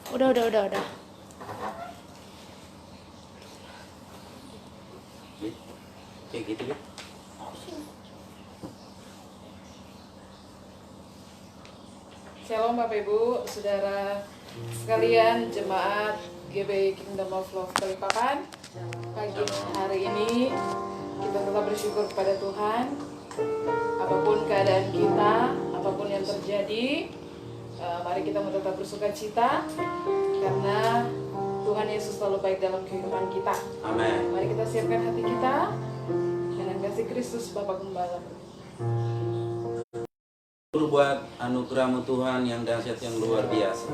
Udah. Kayak gitu ya. Shalom Bapak Ibu, Saudara sekalian, Jemaat GB Kingdom of Love Balikpapan. Pagi hari ini kita tetap bersyukur kepada Tuhan. Apapun keadaan kita, apapun yang terjadi, mari kita tetap bersuka cita karena Tuhan Yesus selalu baik dalam kehidupan kita. Amin. Mari kita siapkan hati kita dengan kasih Kristus Bapa Gembala. Buat anugerah-Mu Tuhan yang dahsyat, yang luar biasa.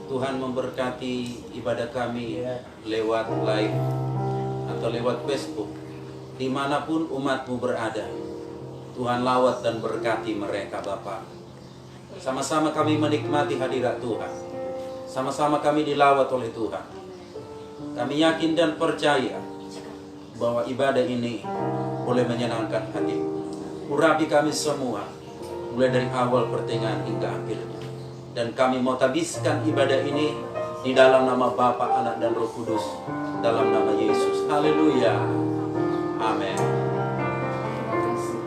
Tuhan memberkati ibadah kami lewat live atau lewat Facebook. Dimanapun umat-Mu berada, Tuhan lawat dan berkati mereka Bapa. Sama-sama kami menikmati hadirat Tuhan. Sama-sama kami dilawat oleh Tuhan. Kami yakin dan percaya bahwa ibadah ini boleh menyenangkan hati. Urapi kami semua, mulai dari awal pertengahan hingga akhirnya. Dan kami mau tabiskan ibadah ini di dalam nama Bapa, Anak, dan Roh Kudus, dalam nama Yesus. Haleluya. Amin. Terima kasih.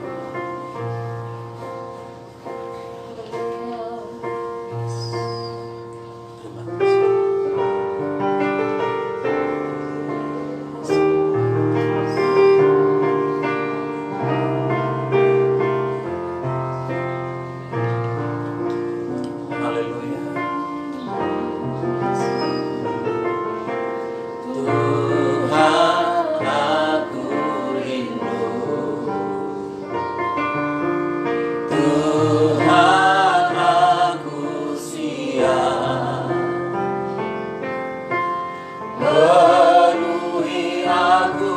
Haleluya. Tuhan, aku rindu. Tuhan, aku siap. Penuhi aku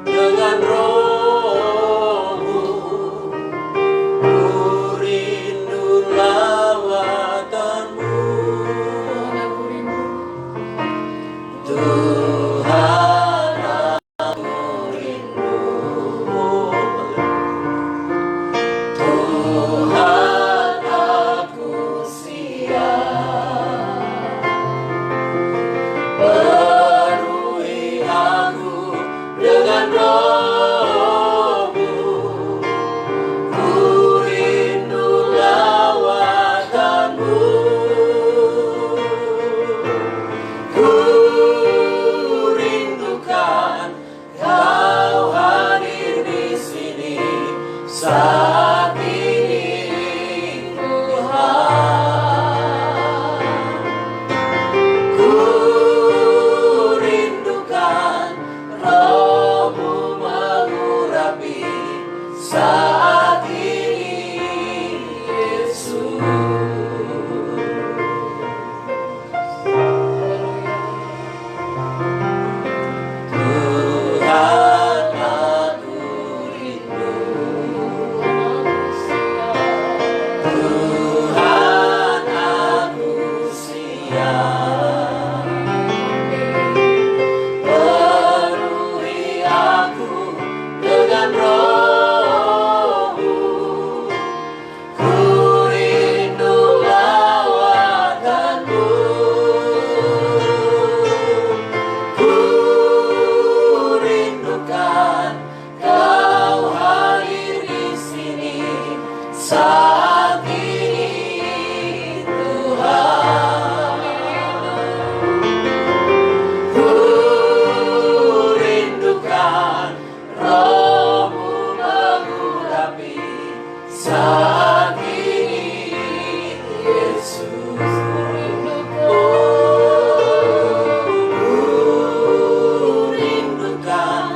dengan Roh-Mu. Ku rindu lawatan-Mu. Tuhan, aku rindu. Tuhan, aku siap. Penuhi aku dengan Roh-Mu. Ku rindu lawatan-Mu. Ku rindukan Kau hadir di sini saat ini, Tuhan. Ku rindukan Roh-Mu mengurapi saat ini, Yesus. Tuhan, aku rindu. Tuhan, aku siap. Penuhi aku dengan Roh-Mu. Ku rindu lawatan-Mu. Ku rindukan Kau hadir di sini saat ini, Tuhan. Ku rindukan Roh-Mu mengurapi saat ini, Yesus. Ku rindukan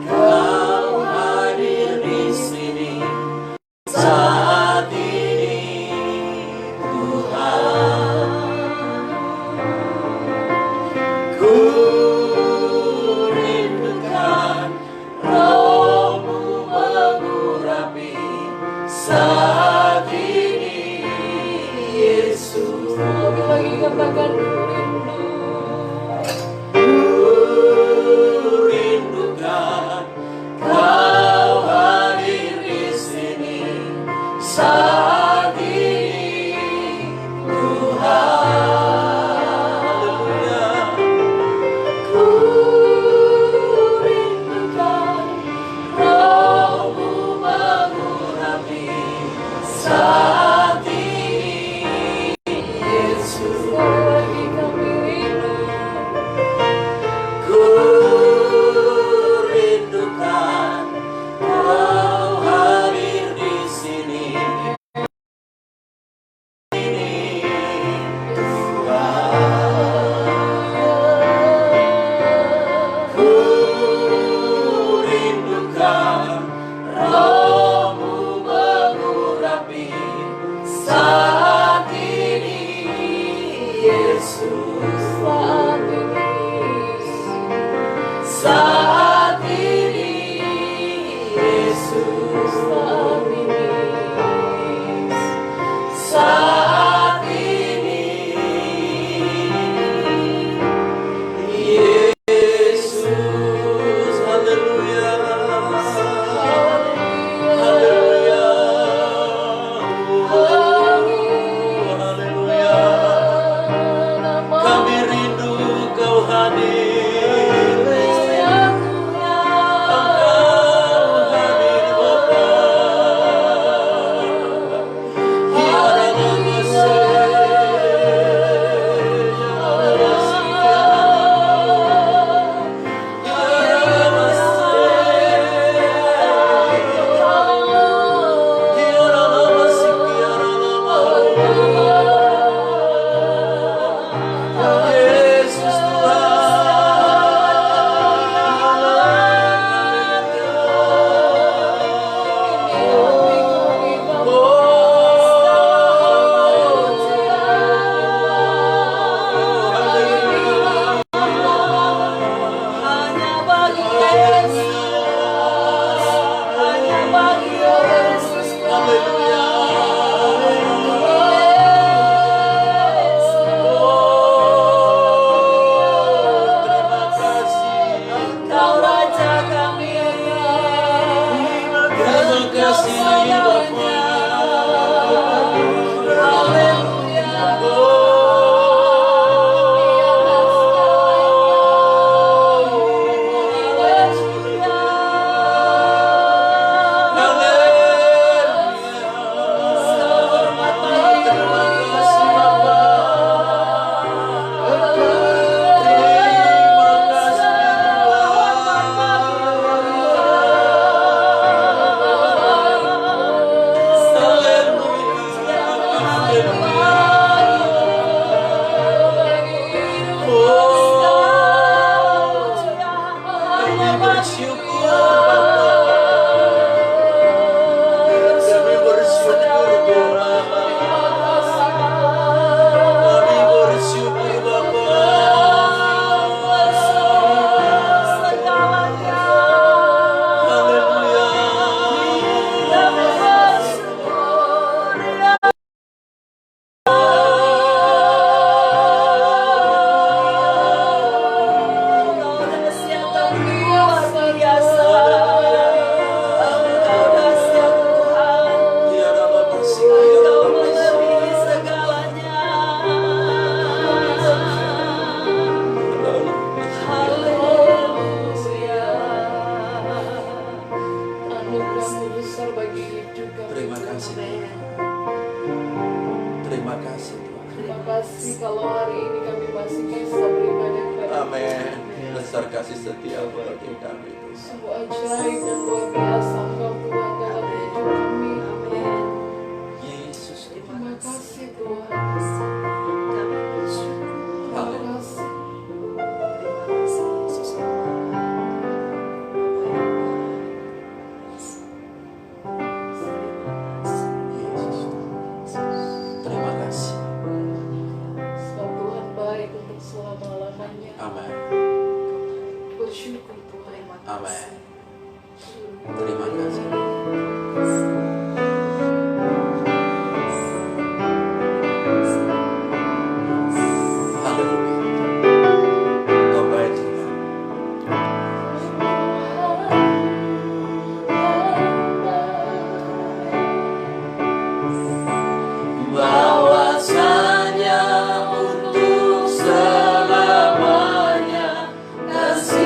Kau hadir di sini saat ini, Tuhan. Ku rindukan Roh-Mu mengurapi saat ini, Yesus. Lagi katakan rindu. Ku rindukan Kau hadir di sini saat ini, Tuhan.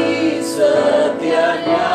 Kasih setianya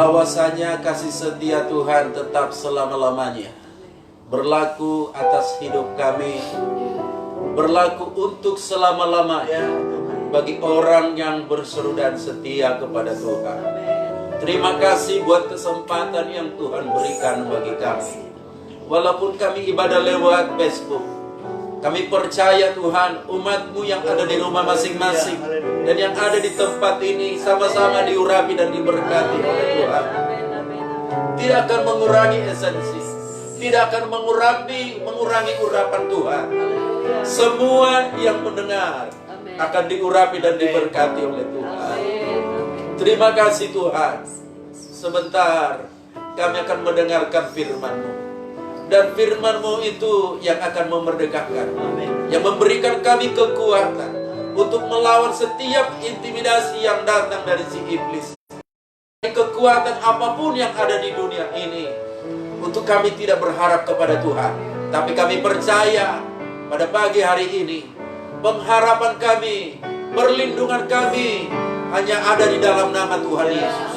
bahwasanya kasih setia Tuhan tetap selama-lamanya berlaku atas hidup kami, berlaku untuk selama-lamanya bagi orang yang berseru dan setia kepada Tuhan. Terima kasih buat kesempatan yang Tuhan berikan bagi kami. Walaupun kami ibadah lewat Facebook, kami percaya Tuhan, umat-Mu yang ada di rumah masing-masing dan yang ada di tempat ini sama-sama diurapi dan diberkati oleh Tuhan. Tidak akan mengurangi esensi, tidak akan mengurangi urapan Tuhan. Semua yang mendengar akan diurapi dan diberkati oleh Tuhan. Terima kasih Tuhan. Sebentar kami akan mendengarkan firman-Mu. Dan firman-Mu itu yang akan memerdekakan, yang memberikan kami kekuatan untuk melawan setiap intimidasi yang datang dari si iblis. Kekuatan apapun yang ada di dunia ini, untuk kami tidak berharap kepada Tuhan, tapi kami percaya pada pagi hari ini pengharapan kami, perlindungan kami hanya ada di dalam nama Tuhan Yesus.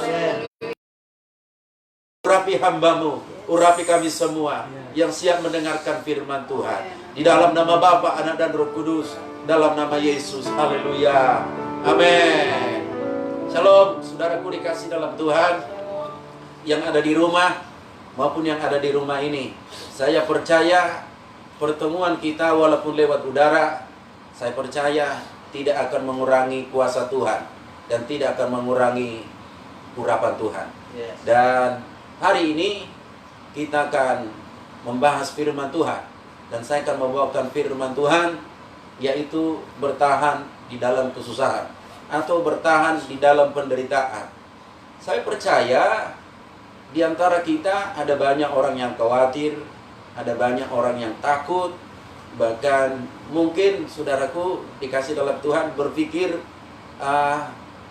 Urapi hamba-Mu, urapi kami semua yang siap mendengarkan firman Tuhan. Di dalam nama Bapa, Anak dan Roh Kudus, dalam nama Yesus. Haleluya. Amin. Shalom, saudaraku dikasih dalam Tuhan yang ada di rumah maupun yang ada di rumah ini. Saya percaya pertemuan kita walaupun lewat udara, saya percaya tidak akan mengurangi kuasa Tuhan dan tidak akan mengurangi urapan Tuhan. Dan hari ini kita akan membahas firman Tuhan, dan saya akan membawakan firman Tuhan, yaitu bertahan di dalam kesusahan atau bertahan di dalam penderitaan. Saya percaya di antara kita ada banyak orang yang khawatir, ada banyak orang yang takut, bahkan mungkin saudaraku dikasih dalam Tuhan berpikir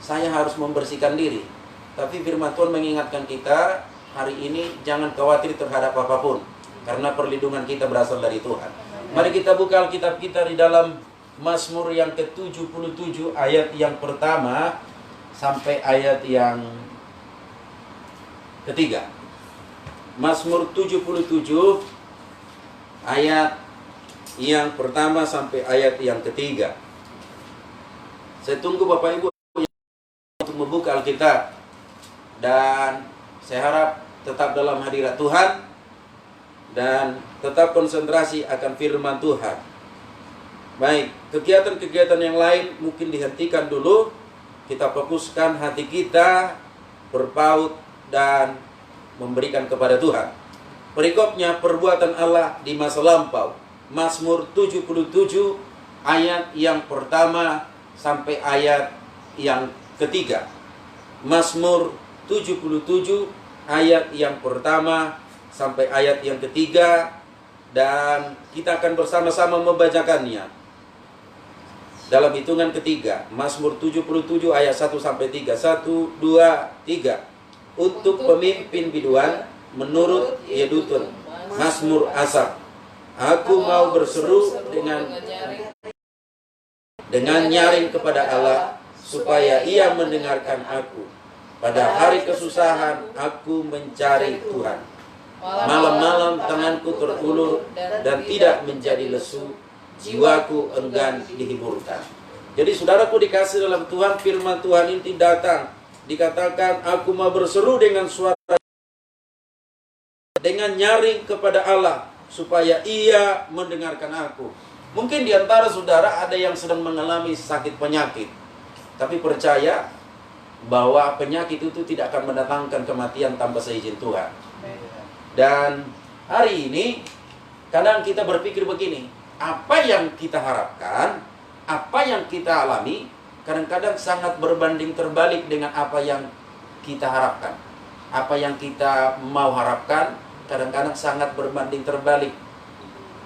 saya harus membersihkan diri. Tapi firman Tuhan mengingatkan kita hari ini jangan khawatir terhadap apapun, karena perlindungan kita berasal dari Tuhan. Mari kita buka Alkitab kita di dalam Mazmur yang ke-77 ayat yang pertama sampai ayat yang ketiga. Mazmur 77 ayat yang pertama sampai ayat yang ketiga. Saya tunggu Bapak Ibu untuk membuka Alkitab, dan saya harap tetap dalam hadirat Tuhan dan tetap konsentrasi akan firman Tuhan. Baik, kegiatan-kegiatan yang lain mungkin dihentikan dulu. Kita fokuskan hati kita berpaut dan memberikan kepada Tuhan. Perikopnya perbuatan Allah di masa lampau. Mazmur 77 ayat yang pertama sampai ayat yang ketiga. Mazmur 77 ayat yang pertama sampai ayat yang ketiga, dan kita akan bersama-sama membacakannya dalam hitungan ketiga. Mazmur 77 ayat 1 sampai 3. 1, 2, 3. Untuk pemimpin biduan menurut Yedutun, Mazmur Asaf. Aku mau berseru dengan nyaring kepada Allah, supaya Ia mendengarkan aku. Pada hari kesusahan aku mencari Tuhan. Malam-malam tanganku terulur dan tidak menjadi lesu, jiwaku enggan dihiburkan. Jadi saudaraku dikasih dalam Tuhan, firman Tuhan ini datang, dikatakan aku mau berseru dengan suara, dengan nyaring kepada Allah, supaya Ia mendengarkan aku. Mungkin di antara saudara ada yang sedang mengalami sakit penyakit, tapi percaya bahwa penyakit itu tidak akan mendatangkan kematian tanpa seizin Tuhan. Dan hari ini kadang kita berpikir begini, apa yang kita harapkan, apa yang kita alami, kadang-kadang sangat berbanding terbalik dengan apa yang kita harapkan. Apa yang kita mau harapkan, kadang-kadang sangat berbanding terbalik.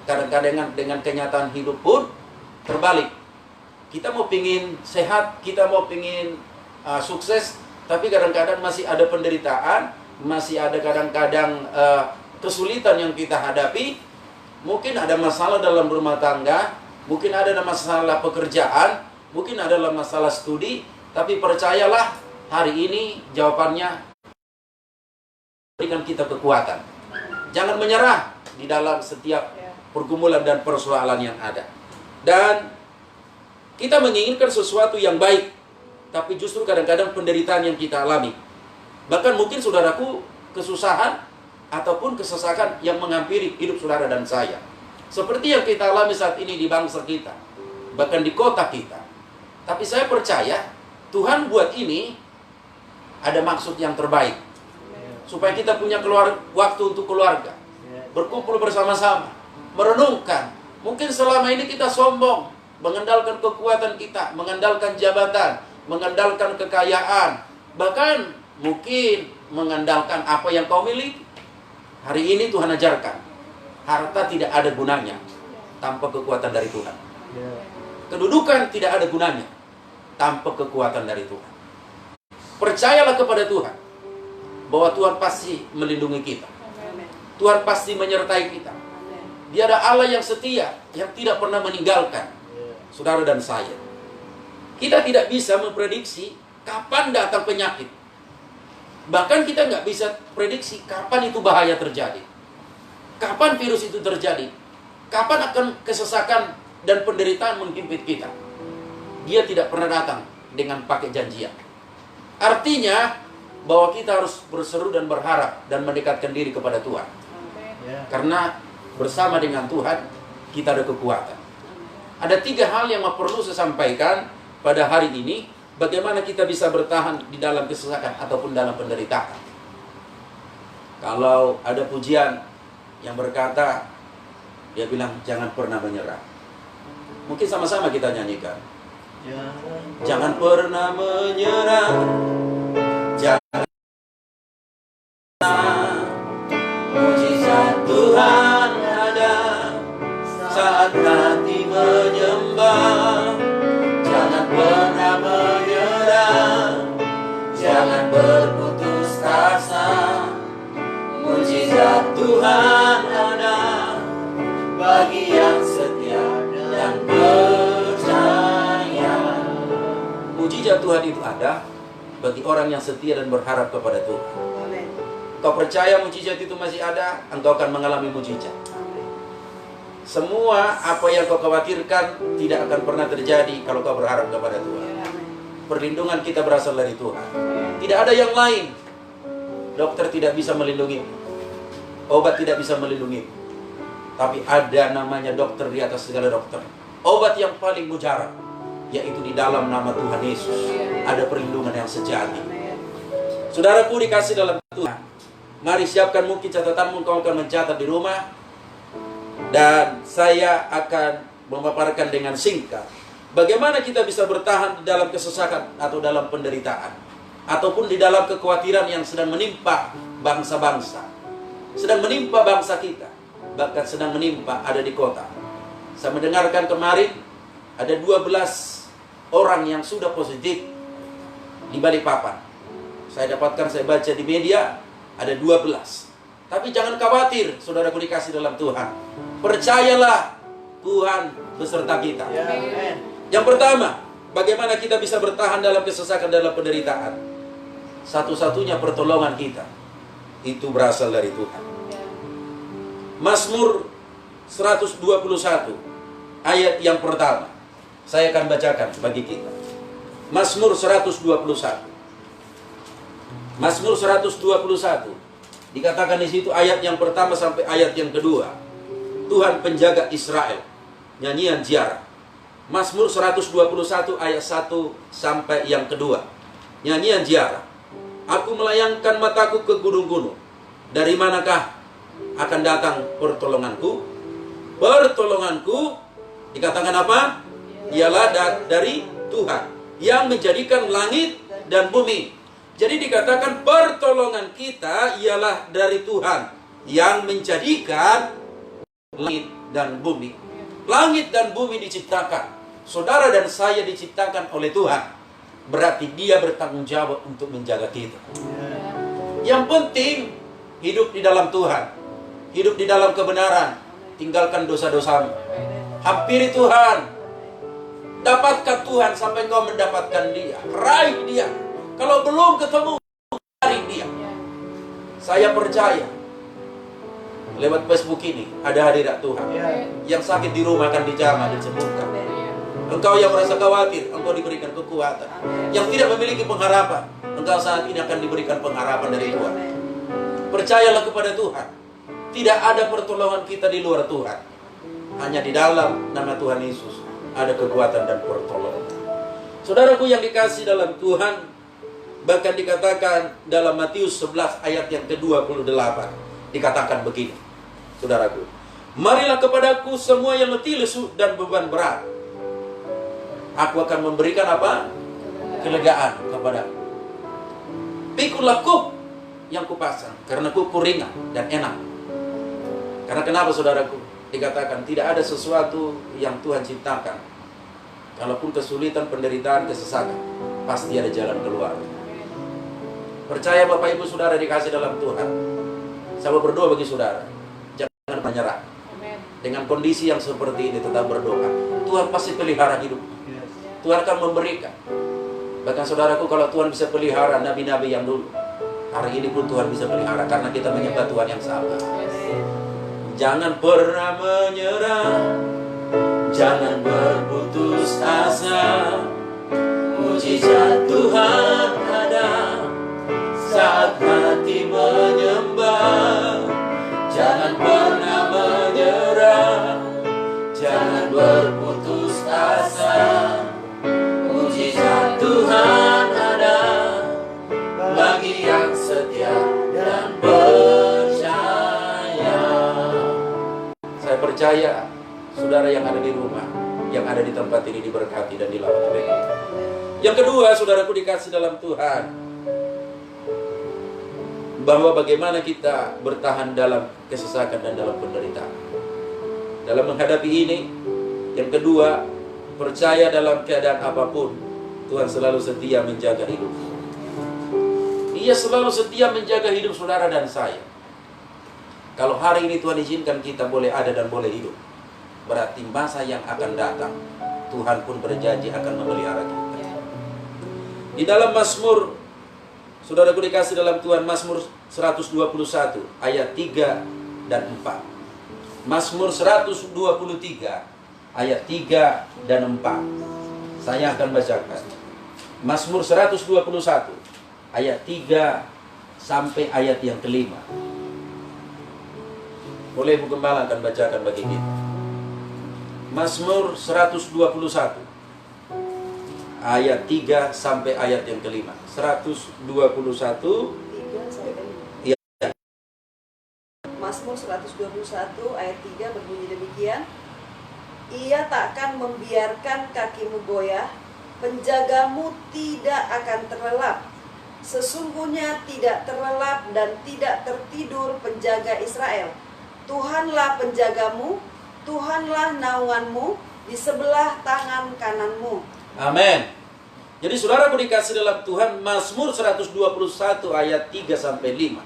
Kadang-kadang dengan kenyataan hidup pun terbalik. Kita mau pingin sehat, kita mau pingin sukses, tapi kadang-kadang masih ada penderitaan, masih ada kadang-kadang kesulitan yang kita hadapi. Mungkin ada masalah dalam rumah tangga, mungkin ada masalah pekerjaan, mungkin ada masalah studi, tapi percayalah hari ini jawabannya berikan kita kekuatan. Jangan menyerah di dalam setiap pergumulan dan persoalan yang ada. Dan kita menginginkan sesuatu yang baik, tapi justru kadang-kadang penderitaan yang kita alami. Bahkan mungkin saudaraku, kesusahan ataupun kesesakan yang menghampiri hidup saudara dan saya. Seperti yang kita alami saat ini di bangsa kita, bahkan di kota kita. Tapi saya percaya Tuhan buat ini ada maksud yang terbaik, supaya kita punya waktu untuk keluarga, berkumpul bersama-sama, merenungkan. Mungkin selama ini kita sombong, mengandalkan kekuatan kita, mengandalkan jabatan, mengandalkan kekayaan, bahkan mungkin mengandalkan apa yang kau miliki. Hari ini Tuhan ajarkan, harta tidak ada gunanya tanpa kekuatan dari Tuhan. Kedudukan tidak ada gunanya tanpa kekuatan dari Tuhan. Percayalah kepada Tuhan bahwa Tuhan pasti melindungi kita. Tuhan pasti menyertai kita. Dia ada Allah yang setia, yang tidak pernah meninggalkan saudara dan saya. Kita tidak bisa memprediksi kapan datang penyakit. Bahkan kita nggak bisa prediksi kapan itu bahaya terjadi. Kapan virus itu terjadi. Kapan akan kesesakan dan penderitaan menghimpit kita. Dia tidak pernah datang dengan pakai janjian. Artinya bahwa kita harus berseru dan berharap dan mendekatkan diri kepada Tuhan. Karena bersama dengan Tuhan kita ada kekuatan. Ada 3 hal yang perlu saya sampaikan pada hari ini. Bagaimana kita bisa bertahan di dalam kesesakan ataupun dalam penderitaan. Kalau ada pujian yang berkata, dia bilang jangan pernah menyerah. Mungkin sama-sama kita nyanyikan. Jangan pernah menyerah. Jangan mujizat Tuhan ada saat hati menyembah. Jangan pernah menyerah, jangan berputus asa. Mujizat Tuhan ada bagi yang setia dan percaya. Mujizat Tuhan itu ada bagi orang yang setia dan berharap kepada Tuhan. Kau percaya mujizat itu masih ada, engkau akan mengalami mujizat. Semua apa yang kau khawatirkan tidak akan pernah terjadi kalau kau berharap kepada Tuhan. Perlindungan kita berasal dari Tuhan. Tidak ada yang lain. Dokter tidak bisa melindungi. Obat tidak bisa melindungi. Tapi ada namanya dokter di atas segala dokter. Obat yang paling mujarab, yaitu di dalam nama Tuhan Yesus. Ada perlindungan yang sejati. Saudaraku dikasih dalam Tuhan. Mari siapkan mungkin catatanmu, kau akan mencatat di rumah. Dan saya akan memaparkan dengan singkat bagaimana kita bisa bertahan di dalam kesesakan atau dalam penderitaan, ataupun di dalam kekhawatiran yang sedang menimpa bangsa-bangsa, sedang menimpa bangsa kita, bahkan sedang menimpa ada di kota. Saya mendengarkan kemarin ada 12 orang yang sudah positif di Balikpapan. Saya dapatkan, saya baca di media ada 12. Tapi jangan khawatir, saudaraku dikasih dalam Tuhan. Percayalah, Tuhan beserta kita. Yang pertama, bagaimana kita bisa bertahan dalam kesesakan, dalam penderitaan? Satu-satunya pertolongan kita itu berasal dari Tuhan. Mazmur 121 ayat yang pertama saya akan bacakan bagi kita. Mazmur 121. Mazmur 121 dikatakan di situ ayat yang pertama sampai ayat yang kedua. Tuhan penjaga Israel. Nyanyian ziarah. Mazmur 121 ayat 1 sampai yang kedua. Nyanyian ziarah. Aku melayangkan mataku ke gunung-gunung. Dari manakah akan datang pertolonganku? Pertolonganku dikatakan apa? Ialah dari Tuhan yang menjadikan langit dan bumi. Jadi dikatakan pertolongan kita ialah dari Tuhan yang menjadikan langit dan bumi. Langit dan bumi diciptakan. Saudara dan saya diciptakan oleh Tuhan. Berarti Dia bertanggung jawab untuk menjaga kita. Yang penting hidup di dalam Tuhan. Hidup di dalam kebenaran. Tinggalkan dosa-dosamu. Hampiri Tuhan. Dapatkan Tuhan sampai kau mendapatkan Dia. Raih Dia. Kalau belum ketemu, cari Dia. Saya percaya lewat Facebook ini ada hadirat Tuhan. Yang sakit di rumah akan dijamah dan disembuhkan. Engkau yang merasa khawatir, engkau diberikan kekuatan. Yang tidak memiliki pengharapan, engkau saat ini akan diberikan pengharapan dari Tuhan. Percayalah kepada Tuhan. Tidak ada pertolongan kita di luar Tuhan. Hanya di dalam nama Tuhan Yesus ada kekuatan dan pertolongan. Saudaraku yang dikasih dalam Tuhan, bahkan dikatakan dalam Matius 11 ayat yang ke-28, dikatakan begini, saudaraku, marilah kepadaku semua yang letih lesu dan beban berat, aku akan memberikan apa? Kelegaan kepadamu. Pikulah kuk yang kupasang, karena kukku ringan dan enak. Karena kenapa saudaraku? Dikatakan tidak ada sesuatu yang Tuhan ciptakan, kalaupun kesulitan, penderitaan, kesesakan, pasti ada jalan keluar. Percaya Bapak Ibu Saudara dikasih dalam Tuhan. Saya berdoa bagi saudara, jangan menyerah. Dengan kondisi yang seperti ini tetap berdoa. Tuhan pasti pelihara hidup. Tuhan akan memberikan. Bahkan saudaraku, kalau Tuhan bisa pelihara nabi-nabi yang dulu, hari ini pun Tuhan bisa pelihara, karena kita menyembah Tuhan yang sama. Jangan pernah menyerah, jangan berputus asa. Mujizat Tuhan ada saat hati menyembah. Jangan pernah menyerah, jangan berputus asa. Mujizat Tuhan ada bagi yang setia dan percaya. Saya percaya saudara yang ada di rumah, yang ada di tempat ini diberkati dan dilakukan oleh Tuhan. Yang kedua, saudaraku dikasih dalam Tuhan, bahwa bagaimana kita bertahan dalam kesesakan dan dalam penderitaan. Dalam menghadapi ini, yang kedua, percaya dalam keadaan apapun, Tuhan selalu setia menjaga hidup. Ia selalu setia menjaga hidup saudara dan saya. Kalau hari ini Tuhan izinkan kita boleh ada dan boleh hidup, berarti masa yang akan datang Tuhan pun berjanji akan memelihara kita. Di dalam Mazmur, saudaraku dikasih dalam Tuhan, Mazmur 121 ayat 3 dan 4. Mazmur 123 ayat 3 dan 4. Saya akan bacakan. Mazmur 121 ayat 3 sampai ayat yang kelima. Boleh Bu Gembala akan bacakan bagi kita. Mazmur 121 ayat 3 sampai ayat yang kelima. 121 ya. Mazmur 121 ayat 3 berbunyi demikian. Ia takkan membiarkan kakimu goyah, penjagamu tidak akan terlelap. Sesungguhnya tidak terlelap dan tidak tertidur penjaga Israel. Tuhanlah penjagamu, Tuhanlah naunganmu di sebelah tangan kananmu. Amin. Jadi saudaraku dikasih dalam Tuhan, Mazmur 121 ayat 3 sampai 5.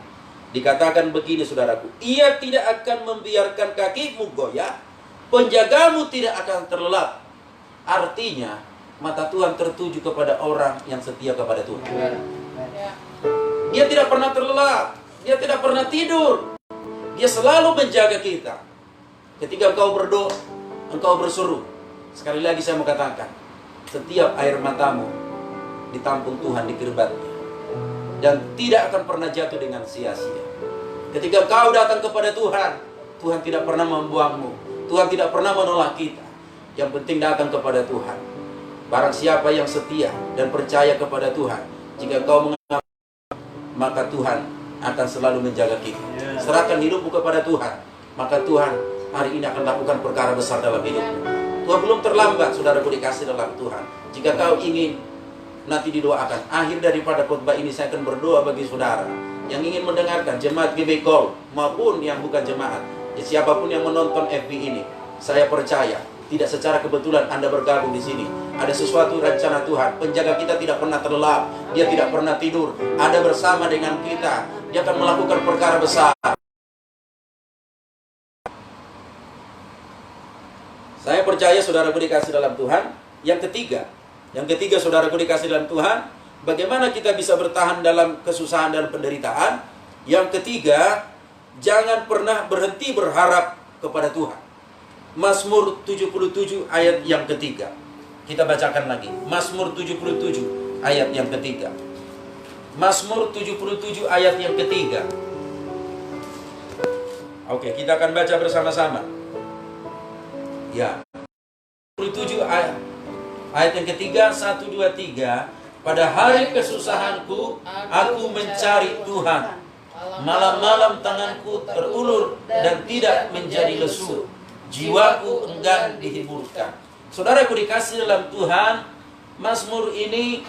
Dikatakan begini saudaraku, ia tidak akan membiarkan kakimu goyah, penjagamu tidak akan terlelap. Artinya, mata Tuhan tertuju kepada orang yang setia kepada Tuhan. Dia tidak pernah terlelap, dia tidak pernah tidur. Dia selalu menjaga kita. Ketika engkau berdoa, engkau berseru, sekali lagi saya mau katakan, setiap air matamu ditampung Tuhan di kirbatnya, dan tidak akan pernah jatuh dengan sia-sia. Ketika kau datang kepada Tuhan, Tuhan tidak pernah membuangmu, Tuhan tidak pernah menolak kita. Yang penting datang kepada Tuhan. Barang siapa yang setia dan percaya kepada Tuhan, jika kau mengaku, maka Tuhan akan selalu menjaga kita. Serahkan hidupmu kepada Tuhan, maka Tuhan hari ini akan lakukan perkara besar dalam hidupmu. Tuhan belum terlambat, saudaraku dikasih dalam Tuhan. Jika kau ingin, nanti didoakan. Akhir daripada khotbah ini saya akan berdoa bagi saudara yang ingin mendengarkan, jemaat GBI Call maupun yang bukan jemaat, siapapun yang menonton FB ini. Saya percaya tidak secara kebetulan Anda bergabung di sini. Ada sesuatu rencana Tuhan. Penjaga kita tidak pernah terlelap, dia tidak pernah tidur, ada bersama dengan kita. Dia akan melakukan perkara besar. Saya percaya saudaraku dikasih dalam Tuhan. Yang ketiga saudaraku dikasih dalam Tuhan, bagaimana kita bisa bertahan dalam kesusahan dan penderitaan? Yang ketiga, jangan pernah berhenti berharap kepada Tuhan. Mazmur 77 ayat yang ketiga. Kita bacakan lagi. Mazmur 77 ayat yang ketiga. Mazmur 77 ayat yang ketiga. Oke, kita akan baca bersama-sama. Ya. 77 ayat yang ketiga, 1, 2, 3. Pada hari kesusahanku, aku mencari Tuhan. Malam-malam tanganku terulur dan tidak menjadi lesu. Jiwaku enggan dihiburkan. Saudaraku dikasih dalam Tuhan, Mazmur ini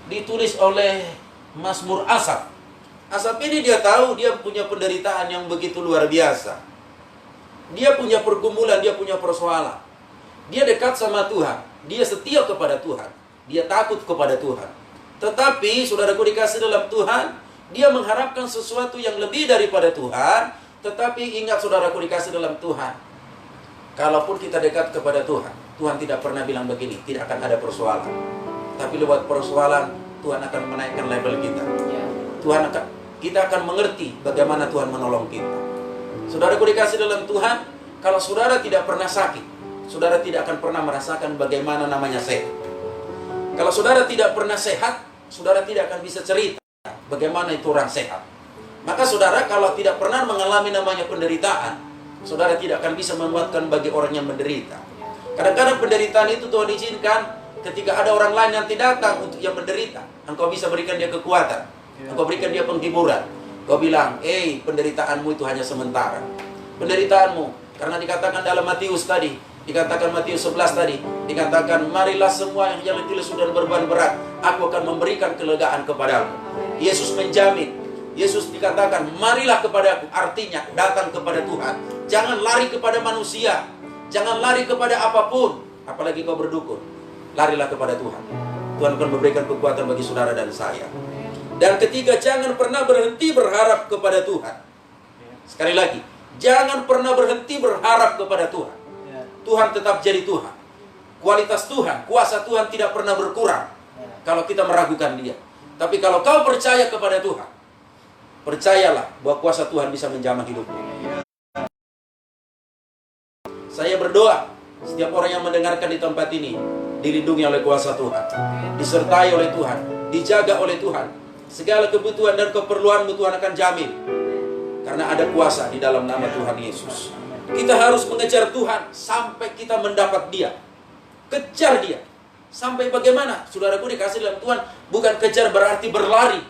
ditulis oleh Mazmur Asaf. Asaf ini dia tahu dia punya penderitaan yang begitu luar biasa. Dia punya pergumulan, dia punya persoalan. Dia dekat sama Tuhan, dia setia kepada Tuhan, dia takut kepada Tuhan. Tetapi saudaraku dikasih dalam Tuhan, dia mengharapkan sesuatu yang lebih daripada Tuhan. Tetapi ingat saudaraku dikasih dalam Tuhan, kalaupun kita dekat kepada Tuhan, Tuhan tidak pernah bilang begini, tidak akan ada persoalan. Tapi lewat persoalan, Tuhan akan menaikkan level kita. Kita akan mengerti bagaimana Tuhan menolong kita. Saudaraku dikasih dalam Tuhan, kalau saudara tidak pernah sakit, saudara tidak akan pernah merasakan bagaimana namanya sehat. Kalau saudara tidak pernah sehat, saudara tidak akan bisa cerita bagaimana itu orang sehat. Maka saudara kalau tidak pernah mengalami namanya penderitaan, saudara tidak akan bisa menguatkan bagi orang yang menderita. Kadang-kadang penderitaan itu Tuhan izinkan ketika ada orang lain yang tidak datang untuk yang menderita. Engkau bisa berikan dia kekuatan, engkau berikan dia penghiburan. Kau bilang, penderitaanmu itu hanya sementara. Penderitaanmu, karena dikatakan dalam Matius tadi, dikatakan Matius 11 tadi, dikatakan, marilah semua yang letih lesu dan beban berat, aku akan memberikan kelegaan kepadamu. Yesus menjamin, Yesus dikatakan, marilah kepadaku, artinya datang kepada Tuhan. Jangan lari kepada manusia, jangan lari kepada apapun, apalagi kau berdukun. Larilah kepada Tuhan. Tuhan akan memberikan kekuatan bagi saudara dan saya. Dan ketiga, jangan pernah berhenti berharap kepada Tuhan. Sekali lagi, jangan pernah berhenti berharap kepada Tuhan. Tuhan tetap jadi Tuhan. Kualitas Tuhan, kuasa Tuhan tidak pernah berkurang kalau kita meragukan Dia. Tapi kalau kau percaya kepada Tuhan, percayalah bahwa kuasa Tuhan bisa menjamah hidupmu. Saya berdoa, setiap orang yang mendengarkan di tempat ini dilindungi oleh kuasa Tuhan, disertai oleh Tuhan, dijaga oleh Tuhan. Segala kebutuhan dan keperluanmu Tuhan akan jamin, karena ada kuasa di dalam nama Tuhan Yesus. Kita harus mengejar Tuhan sampai kita mendapat Dia. Kejar Dia sampai bagaimana? Saudaraku dikasih dalam Tuhan, bukan kejar berarti berlari.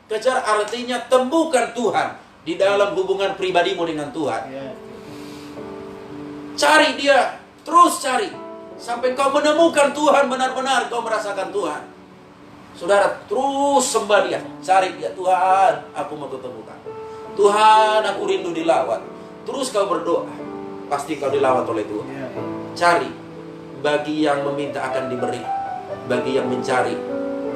Kejar artinya temukan Tuhan di dalam hubungan pribadimu dengan Tuhan. Cari Dia, terus cari sampai kau menemukan Tuhan, benar-benar kau merasakan Tuhan. Saudara, terus sembah Dia, cari Dia. Tuhan, aku mau ketemukan. Tuhan, aku rindu dilawat. Terus kau berdoa, pasti kau dilawat oleh Tuhan. Cari, bagi yang meminta akan diberi, bagi yang mencari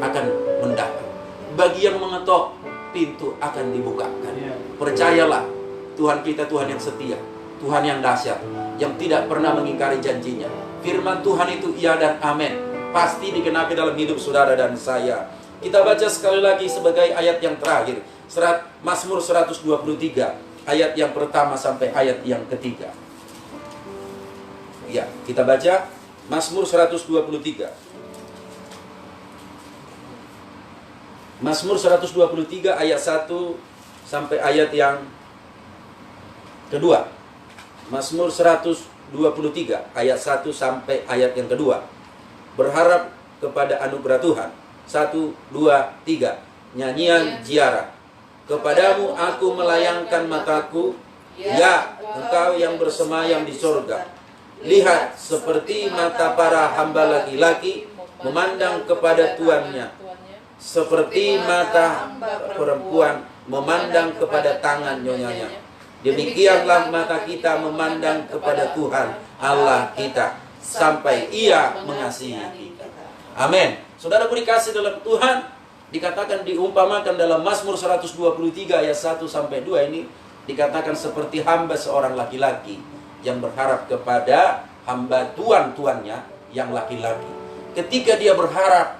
akan mendapat, bagi yang mengetok pintu akan dibukakan. Percayalah, Tuhan kita Tuhan yang setia, Tuhan yang dahsyat, yang tidak pernah mengingkari janjinya. Firman Tuhan itu iya dan amin, pasti digenapi dalam hidup saudara dan saya. Kita baca sekali lagi sebagai ayat yang terakhir, Mazmur 123 ayat yang pertama sampai ayat yang ketiga. Ya, kita baca Mazmur 123. Mazmur 123 ayat 1 sampai ayat yang kedua. Mazmur 123 ayat 1 sampai ayat yang kedua. Berharap kepada anugerah Tuhan. 1, 2, 3. Nyanyian ziarah. Kepadamu aku melayangkan mataku, ya Engkau yang bersemayam di sorga. Lihat, seperti mata para hamba laki-laki memandang kepada tuannya, seperti mata perempuan memandang kepada tangan nyonyanya. Demikianlah mata kita memandang kepada Tuhan Allah kita, sampai Ia mengasihi kita. Amin. Saudaraku dikasih dalam Tuhan, dikatakan diumpamakan dalam Mazmur 123 ayat 1 sampai 2 ini, dikatakan seperti hamba seorang laki-laki yang berharap kepada hamba tuannya yang laki-laki. Ketika dia berharap,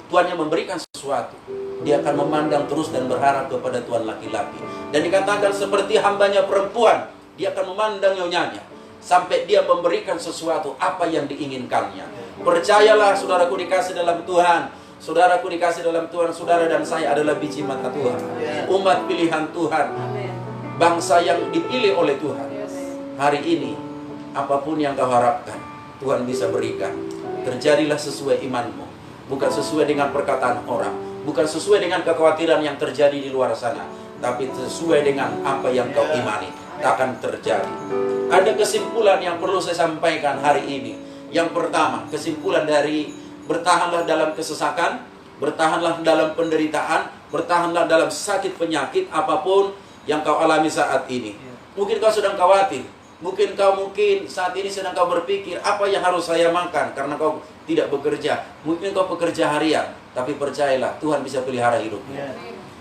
tuannya memberikan sesuatu, dia akan memandang terus dan berharap kepada Tuhan laki-laki. Dan dikatakan seperti hambanya perempuan, dia akan memandang nyonyanya sampai dia memberikan sesuatu apa yang diinginkannya. Percayalah saudaraku dikasih dalam Tuhan, saudaraku dikasih dalam Tuhan, saudara dan saya adalah biji mata Tuhan, umat pilihan Tuhan, bangsa yang dipilih oleh Tuhan. Hari ini apapun yang kau harapkan, Tuhan bisa berikan. Terjadilah sesuai imanmu, bukan sesuai dengan perkataan orang, bukan sesuai dengan kekhawatiran yang terjadi di luar sana, tapi sesuai dengan apa yang kau imani akan terjadi. Ada kesimpulan yang perlu saya sampaikan hari ini. Yang pertama, kesimpulan dari bertahanlah dalam kesesakan, bertahanlah dalam penderitaan, bertahanlah dalam sakit penyakit apapun yang kau alami saat ini. Mungkin kau sedang khawatir, mungkin saat ini sedang kau berpikir, apa yang harus saya makan karena kau tidak bekerja. Mungkin kau bekerja harian, tapi percayalah Tuhan bisa pelihara hidupmu.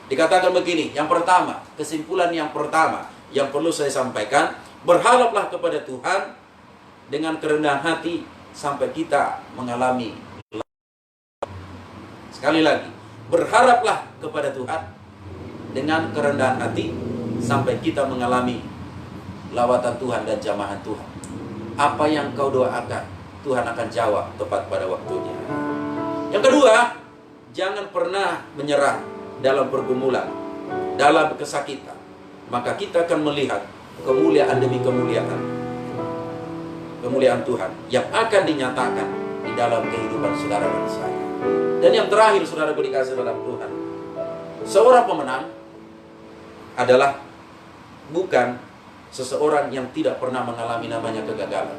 Dikatakan begini, yang pertama, kesimpulan yang pertama yang perlu saya sampaikan, berharaplah kepada Tuhan dengan kerendahan hati sampai kita mengalami. Sekali lagi, berharaplah kepada Tuhan dengan kerendahan hati sampai kita mengalami lawatan Tuhan dan jamahan Tuhan. Apa yang kau doakan, Tuhan akan jawab tepat pada waktunya. Yang kedua, jangan pernah menyerah dalam pergumulan, dalam kesakitan. Maka kita akan melihat kemuliaan demi kemuliaan Tuhan yang akan dinyatakan di dalam kehidupan saudara dan saya. Dan yang terakhir, saudara dikasih dalam Tuhan, seorang pemenang adalah bukan seseorang yang tidak pernah mengalami namanya kegagalan,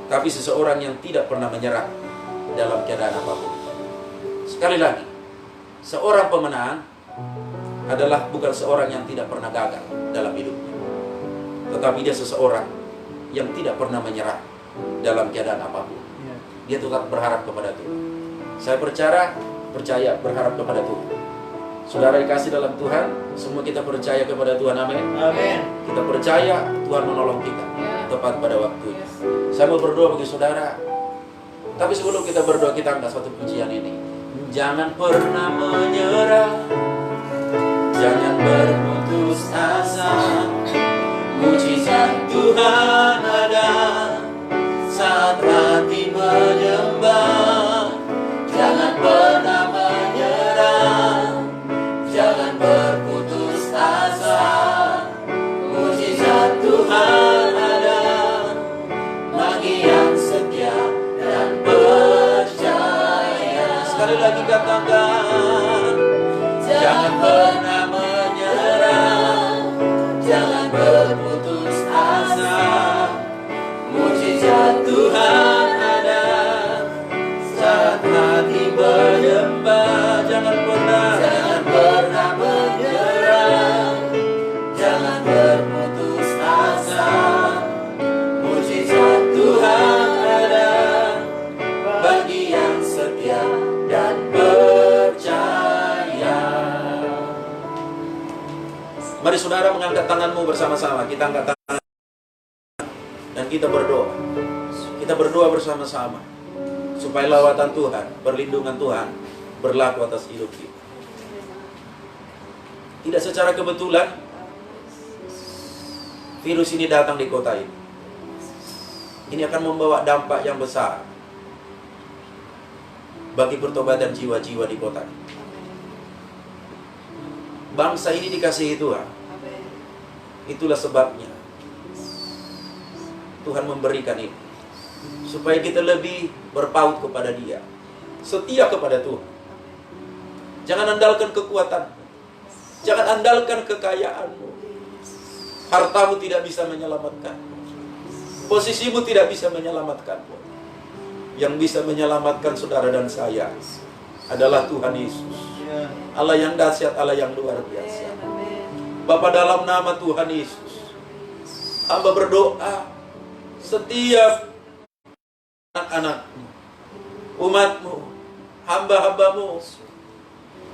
tapi seseorang yang tidak pernah menyerah dalam keadaan apapun. Sekali lagi, seorang pemenang adalah bukan seorang yang tidak pernah gagal dalam hidupnya, tetapi dia seseorang yang tidak pernah menyerah dalam keadaan apapun. Dia tetap berharap kepada Tuhan. Saya percaya berharap kepada Tuhan. Saudara dikasih dalam Tuhan, semua kita percaya kepada Tuhan, amin. Amin. Kita percaya Tuhan menolong kita tepat pada waktunya. Saya mau berdoa bagi saudara. Tapi sebelum kita berdoa, kita angkat satu pujian ini. Jangan pernah menyerah, jangan berputus asa. Mujizat Tuhan ada saat hati menyembah. Jangan pernah menyerah, jangan berputus asa. Mujizat Tuhan ada bagi yang setia dan percaya. Sekali lagi katakan, jangan pernah menyerah, jangan berputus asa. Mujizat Tuhan ada saat hati menyembah. Jangan pernah menyerah, jangan berputus asa. Mujizat Tuhan ada bagi yang setia dan percaya. Mari saudara mengangkat tanganmu bersama-sama. Kita angkat tangan dan kita berdoa. Kita berdoa bersama-sama supaya lawatan Tuhan, perlindungan Tuhan berlaku atas hidup kita. Tidak secara kebetulan virus ini datang di kota ini. Ini akan membawa dampak yang besar bagi pertobatan jiwa-jiwa di kota ini. Bangsa ini dikasihi Tuhan. Itulah sebabnya Tuhan memberikan ini, supaya kita lebih berpaut kepada Dia, setia kepada Tuhan. Jangan andalkan kekuatanmu, jangan andalkan kekayaanmu. Hartamu tidak bisa menyelamatkanmu, posisimu tidak bisa menyelamatkanmu. Yang bisa menyelamatkan saudara dan saya adalah Tuhan Yesus, Allah yang dahsyat, Allah yang luar biasa. Bapa, dalam nama Tuhan Yesus, hamba berdoa setiap anak-anakmu, umatmu, hamba-hambamu,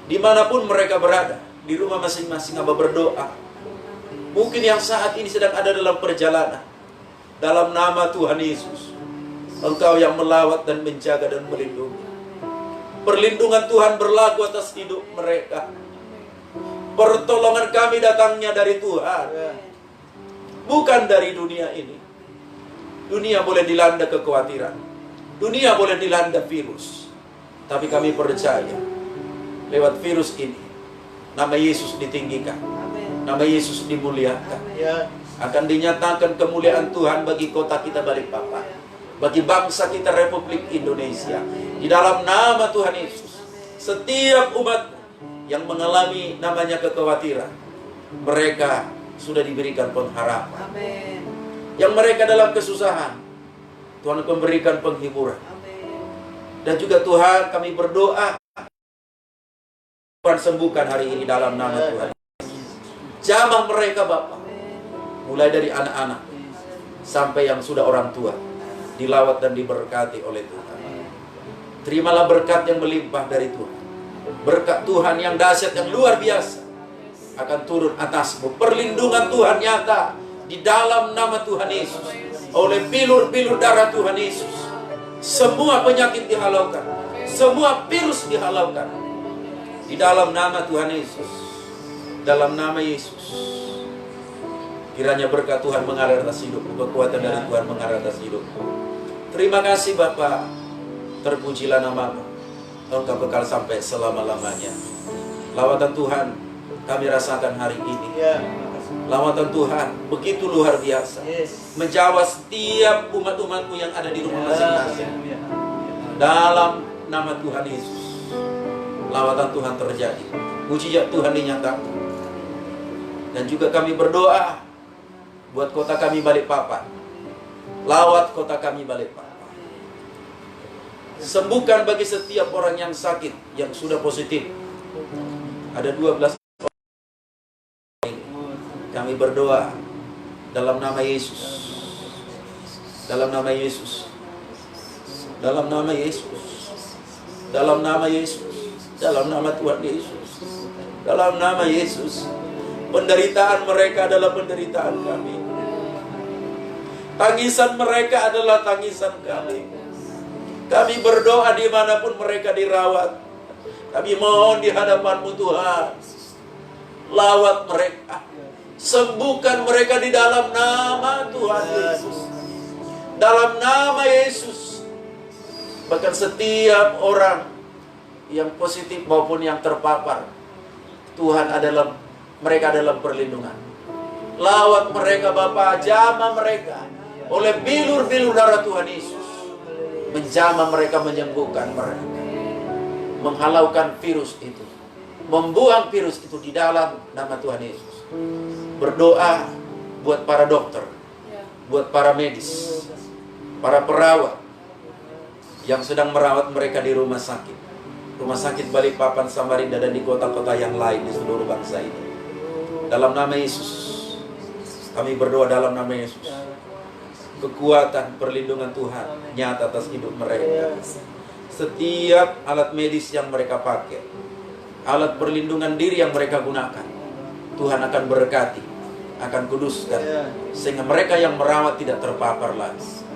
dimanapun mereka berada, di rumah masing-masing, hamba berdoa. Mungkin yang saat ini sedang ada dalam perjalanan, dalam nama Tuhan Yesus, Engkau yang melawat dan menjaga dan melindungi. Perlindungan Tuhan berlaku atas hidup mereka. Pertolongan kami datangnya dari Tuhan, bukan dari dunia ini. Dunia boleh dilanda kekhawatiran, dunia boleh dilanda virus, tapi kami percaya lewat virus ini nama Yesus ditinggikan, nama Yesus dimuliakan. Akan dinyatakan kemuliaan Tuhan bagi kota kita Balikpapan, bagi bangsa kita Republik Indonesia. Di dalam nama Tuhan Yesus, setiap umat yang mengalami namanya kekhawatiran, mereka sudah diberikan pengharapan. Amin. Yang mereka dalam kesusahan, Tuhan memberikan penghiburan. Amin. Dan juga Tuhan, kami berdoa, Tuhan sembuhkan hari ini dalam nama Tuhan. Jamah mereka Bapa, mulai dari anak-anak sampai yang sudah orang tua, dilawat dan diberkati oleh Tuhan. Terimalah berkat yang melimpah dari Tuhan. Berkat Tuhan yang dahsyat, yang luar biasa akan turun atasmu. Perlindungan Tuhan nyata di dalam nama Tuhan Yesus. Oleh bilur-bilur darah Tuhan Yesus, semua penyakit dihalaukan, semua virus dihalaukan di dalam nama Tuhan Yesus. Dalam nama Yesus, kiranya berkat Tuhan mengalir atas hidupmu, kekuatan dari Tuhan mengalir atas hidupmu. Terima kasih Bapa. Terpujilah namamu, Engkau kekal sampai selama-lamanya. Lawatan Tuhan kami rasakan hari ini. Lawatan Tuhan begitu luar biasa, menjawab setiap umat-umatmu yang ada di rumah masing-masing. Dalam nama Tuhan Yesus, lawatan Tuhan terjadi, mujizat Tuhan dinyatakan. Dan juga kami berdoa buat kota kami Balikpapan. Lawat kota kami Balikpapan. Sembuhkan bagi setiap orang yang sakit, yang sudah positif. Ada 12 orang. Kami berdoa dalam nama Yesus. Dalam nama Yesus. Dalam nama Yesus. Dalam nama Yesus. Dalam nama Tuhan Yesus. Dalam nama Yesus. Penderitaan mereka adalah penderitaan kami. Tangisan mereka adalah tangisan kami. Kami berdoa dimanapun mereka dirawat. Kami mohon di hadapan-Mu Tuhan, lawat mereka, sembuhkan mereka di dalam nama Tuhan Yesus. Dalam nama Yesus. Bahkan setiap orang yang positif maupun yang terpapar, Tuhan adalah, mereka adalah perlindungan. Lawat mereka Bapa, jamah mereka oleh bilur-bilur darah Tuhan Yesus. Menjamah mereka, menyembuhkan mereka, menghalaukan virus itu, membuang virus itu di dalam nama Tuhan Yesus. Berdoa buat para dokter, buat para medis, para perawat yang sedang merawat mereka di rumah sakit Balikpapan, Samarinda, dan di kota-kota yang lain di seluruh bangsa ini. Dalam nama Yesus, kami berdoa dalam nama Yesus. Kekuatan perlindungan Tuhan nyata atas hidup mereka. Setiap alat medis yang mereka pakai, alat perlindungan diri yang mereka gunakan, Tuhan akan berkati, akan kuduskan, sehingga mereka yang merawat tidak terpapar lagi.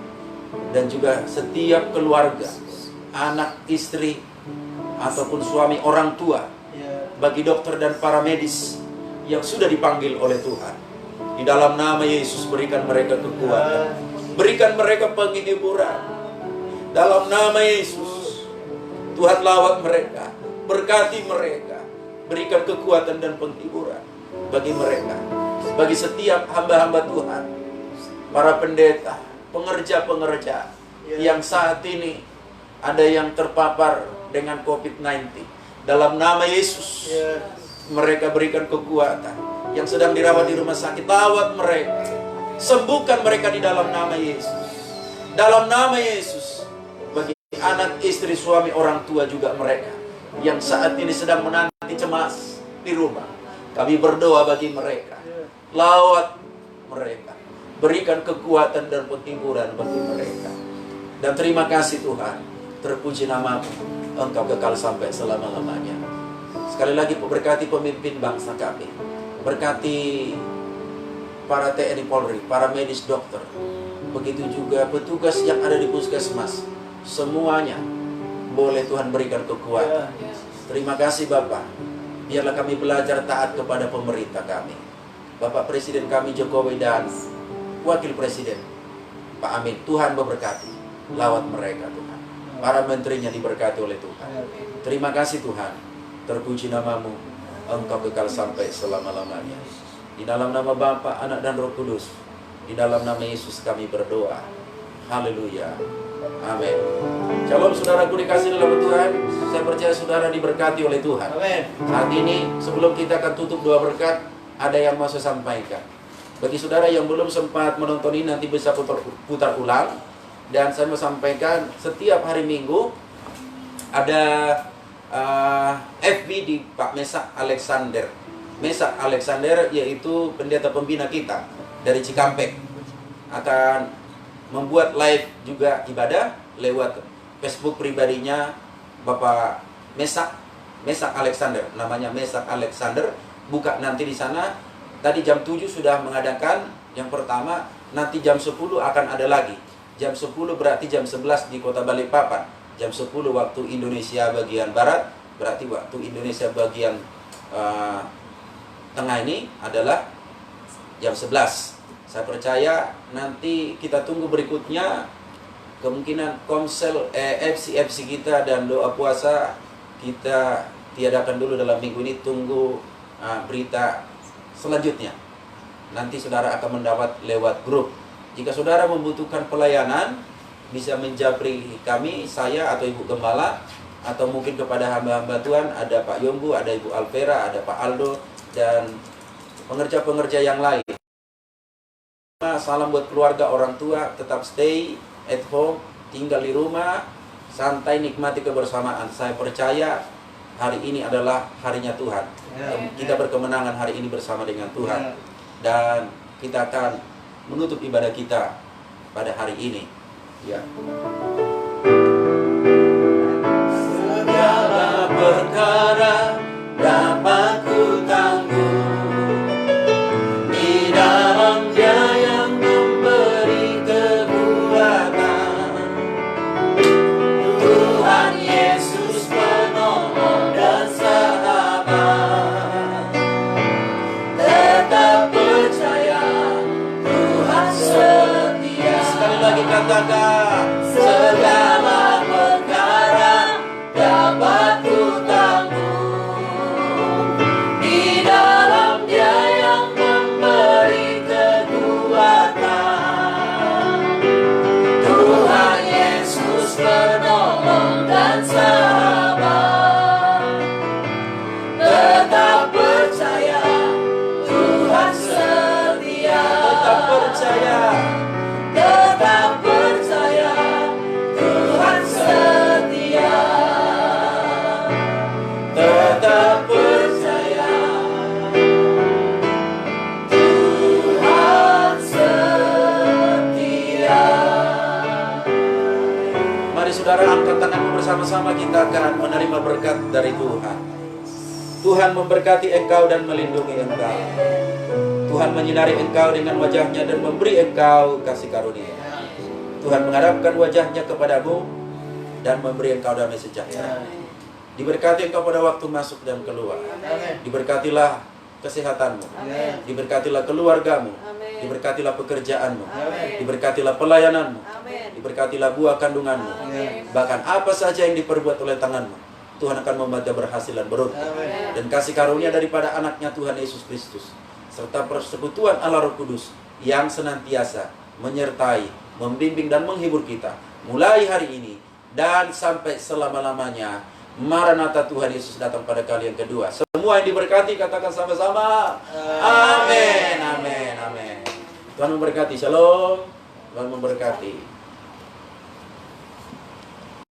Dan juga setiap keluarga, anak, istri, ataupun suami, orang tua, bagi dokter dan para medis yang sudah dipanggil oleh Tuhan, di dalam nama Yesus berikan mereka kekuatan, berikan mereka penghiburan. Dalam nama Yesus, Tuhan lawat mereka, berkati mereka, berikan kekuatan dan penghiburan bagi mereka, bagi setiap hamba-hamba Tuhan, para pendeta, pengerja-pengerja yang saat ini ada yang terpapar dengan COVID-19. Dalam nama Yesus, mereka berikan kekuatan. Yang sedang dirawat di rumah sakit, lawat mereka, sembuhkan mereka di dalam nama Yesus. Dalam nama Yesus, bagi anak, istri, suami, orang tua juga mereka yang saat ini sedang menanti cemas di rumah, kami berdoa bagi mereka, lawat mereka, berikan kekuatan dan penghiburan bagi mereka. Dan terima kasih Tuhan, terpuji nama-Mu, Engkau kekal sampai selama-lamanya. Sekali lagi berkati pemimpin bangsa kami, berkati para TNI Polri, para medis dokter, begitu juga petugas yang ada di puskesmas, semuanya boleh Tuhan berikan kekuatan. Terima kasih Bapak. Biarlah kami belajar taat kepada pemerintah kami. Bapak Presiden kami Jokowi dan Wakil Presiden Pak Amin, Tuhan memberkati. Lawat mereka Tuhan. Para menterinya diberkati oleh Tuhan. Terima kasih Tuhan. Terpuji namamu. Engkau kekal sampai selama-lamanya. Di dalam nama Bapa, Anak dan Roh Kudus. Di dalam nama Yesus kami berdoa. Haleluya. Amin. Shalom saudaraku dikasih dalam Tuhan. Saya percaya saudara diberkati oleh Tuhan. Amin. Saat ini sebelum kita akan tutup doa berkat, ada yang mau saya sampaikan. Bagi saudara yang belum sempat menonton ini, nanti bisa putar ulang. Dan saya mau sampaikan, setiap hari Minggu ada FB di Pak Mesak Alexander. Mesak Alexander yaitu pendeta pembina kita dari Cikampek, akan membuat live juga ibadah lewat Facebook pribadinya Bapak Mesak Alexander. Namanya Mesak Alexander. Buka nanti di sana. Tadi jam 7 sudah mengadakan yang pertama, nanti jam 10 akan ada lagi. Jam 10 berarti jam 11 di Kota Balikpapan. Jam 10 waktu Indonesia bagian Barat, berarti waktu Indonesia bagian tengah ini adalah jam 11. Saya percaya nanti kita tunggu berikutnya, kemungkinan komsel FC kita dan doa puasa kita tiadakan dulu dalam minggu ini. Tunggu berita selanjutnya. Nanti saudara akan mendapat lewat grup. Jika saudara membutuhkan pelayanan, bisa menjapri kami, saya atau Ibu Gembala, atau mungkin kepada hamba-hamba Tuhan, ada Pak Yombu, ada Ibu Alvera, ada Pak Aldo, dan pengerja-pengerja yang lain. Salam buat keluarga, orang tua, tetap stay at home, tinggal di rumah, santai, nikmati kebersamaan. Saya percaya hari ini adalah harinya Tuhan. Kita berkemenangan hari ini bersama dengan Tuhan. Dan kita akan menutup ibadah kita pada hari ini. Ya. Segala perkara dapat ku tanggung di dalam Dia yang memberi kekuatan. Tuhan Yesus penolong dan sahabat. Tetap percaya Tuhan setia. Sekali lagi katakan, segala perkara dapat ku tanggung di dalam Dia yang memberi kekuatan. Tuhan Yesus penolong dan sahabat. Tetap percaya Tuhan setia. Tetap percaya. Tetap percaya Tuhan setia. Tetap percaya Tuhan setia. Mari saudara angkat tanganmu bersama-sama, kita akan menerima berkat dari Tuhan. Tuhan memberkati engkau dan melindungi engkau. Tuhan menyinari engkau dengan wajahnya dan memberi engkau kasih karunia. Tuhan menghadapkan wajahnya kepadamu dan memberi engkau damai sejahtera. Diberkati engkau pada waktu masuk dan keluar. Diberkatilah kesehatanmu. Diberkatilah keluargamu. Diberkatilah pekerjaanmu. Diberkatilah pelayananmu. Diberkatilah buah kandunganmu. Bahkan apa saja yang diperbuat oleh tanganmu, Tuhan akan membantu berhasil dan beruntung. Dan kasih karunia daripada anaknya Tuhan Yesus Kristus, serta persekutuan Allah Roh Kudus yang senantiasa menyertai, membimbing dan menghibur kita mulai hari ini dan sampai selama-lamanya. Maranatha, Tuhan Yesus datang pada kali yang kedua. Semua yang diberkati katakan sama-sama amin, amin, amin. Tuhan memberkati. Shalom. Tuhan memberkati.